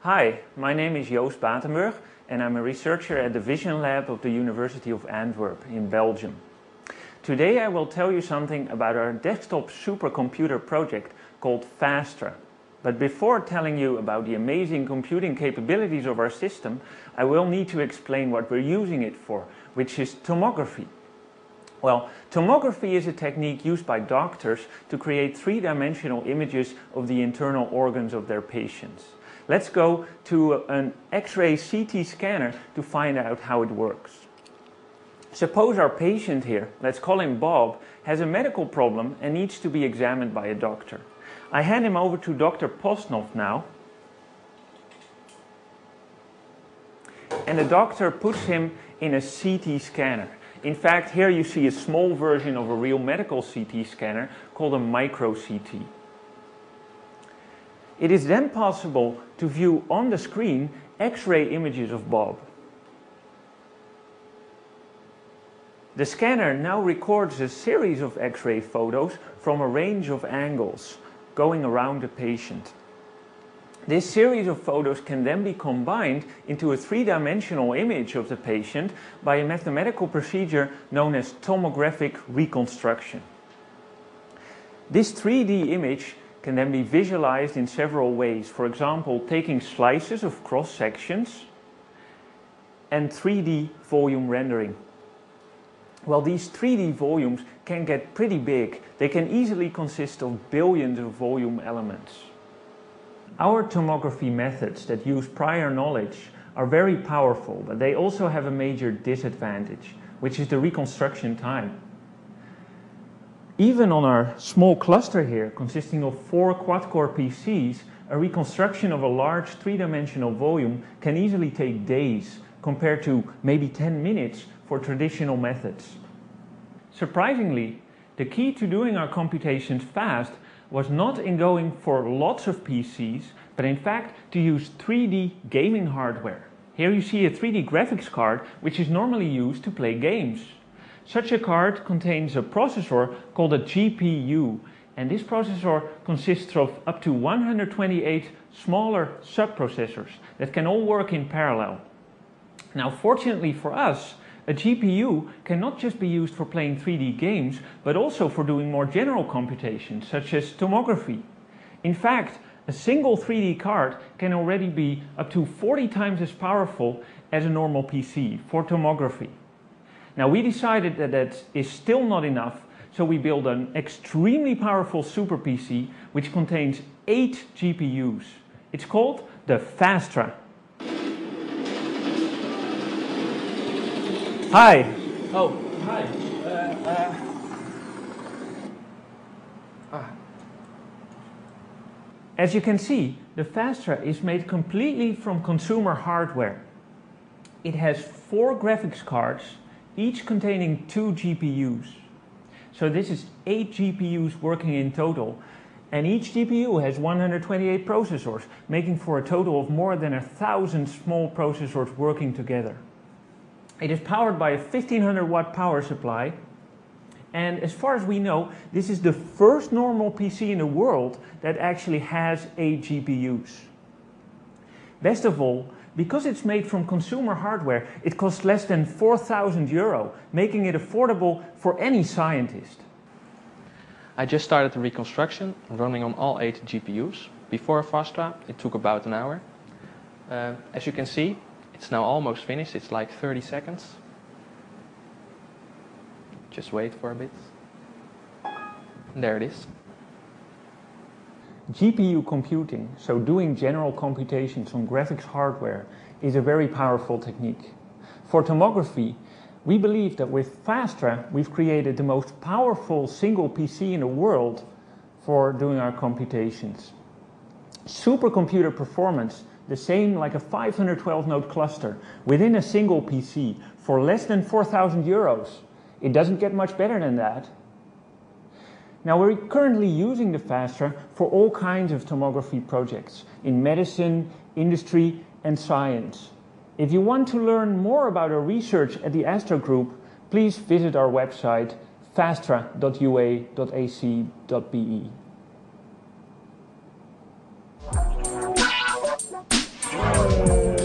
Hi, my name is Joost Batenburg and I'm a researcher at the Vision Lab of the University of Antwerp in Belgium. Today I will tell you something about our desktop supercomputer project called FASTRA. But before telling you about the amazing computing capabilities of our system, I will need to explain what we're using it for, which is tomography. Well, tomography is a technique used by doctors to create three-dimensional images of the internal organs of their patients. Let's go to an X-ray CT scanner to find out how it works. Suppose our patient here, let's call him Bob, has a medical problem and needs to be examined by a doctor. I hand him over to Dr. Postnov now. And the doctor puts him in a CT scanner. In fact, here you see a small version of a real medical CT scanner called a micro CT. It is then possible to view on the screen X-ray images of Bob. The scanner now records a series of X-ray photos from a range of angles going around the patient. This series of photos can then be combined into a three-dimensional image of the patient by a mathematical procedure known as tomographic reconstruction. This 3D image can then be visualized in several ways, for example, taking slices of cross-sections and 3D volume rendering. Well, these 3D volumes can get pretty big. They can easily consist of billions of volume elements. Our tomography methods that use prior knowledge are very powerful, but they also have a major disadvantage, which is the reconstruction time. Even on our small cluster here, consisting of 4 quad-core PCs, a reconstruction of a large three-dimensional volume can easily take days, compared to maybe 10 minutes for traditional methods. Surprisingly, the key to doing our computations fast was not in going for lots of PCs, but in fact to use 3D gaming hardware. Here you see a 3D graphics card, which is normally used to play games. Such a card contains a processor called a GPU, and this processor consists of up to 128 smaller subprocessors that can all work in parallel. Now, fortunately for us, a GPU can not just be used for playing 3D games, but also for doing more general computations, such as tomography. In fact, a single 3D card can already be up to 40 times as powerful as a normal PC for tomography. Now, we decided that that is still not enough, so we built an extremely powerful super PC which contains 8 GPUs. It's called the FASTRA. Hi. Oh, hi. As you can see, the FASTRA is made completely from consumer hardware. It has 4 graphics cards, each containing 2 GPUs. So this is 8 GPUs working in total, and each GPU has 128 processors, making for a total of more than 1,000 small processors working together. It is powered by a 1500 watt power supply, and as far as we know, this is the first normal PC in the world that actually has 8 GPUs. Best of all, because it's made from consumer hardware, it costs less than €4,000, making it affordable for any scientist. I just started the reconstruction, running on all 8 GPUs. Before FASTRA, it took about an hour. As you can see, it's now almost finished. It's like 30 seconds. Just wait for a bit. And there it is. GPU computing, so doing general computations on graphics hardware, is a very powerful technique. For tomography, we believe that with FASTRA we've created the most powerful single PC in the world for doing our computations. Supercomputer performance, the same like a 512 node cluster within a single PC for less than €4,000. It doesn't get much better than that. Now, we're currently using the FASTRA for all kinds of tomography projects in medicine, industry and science. If you want to learn more about our research at the ASTRA group, please visit our website fastra.ua.ac.be. Bye.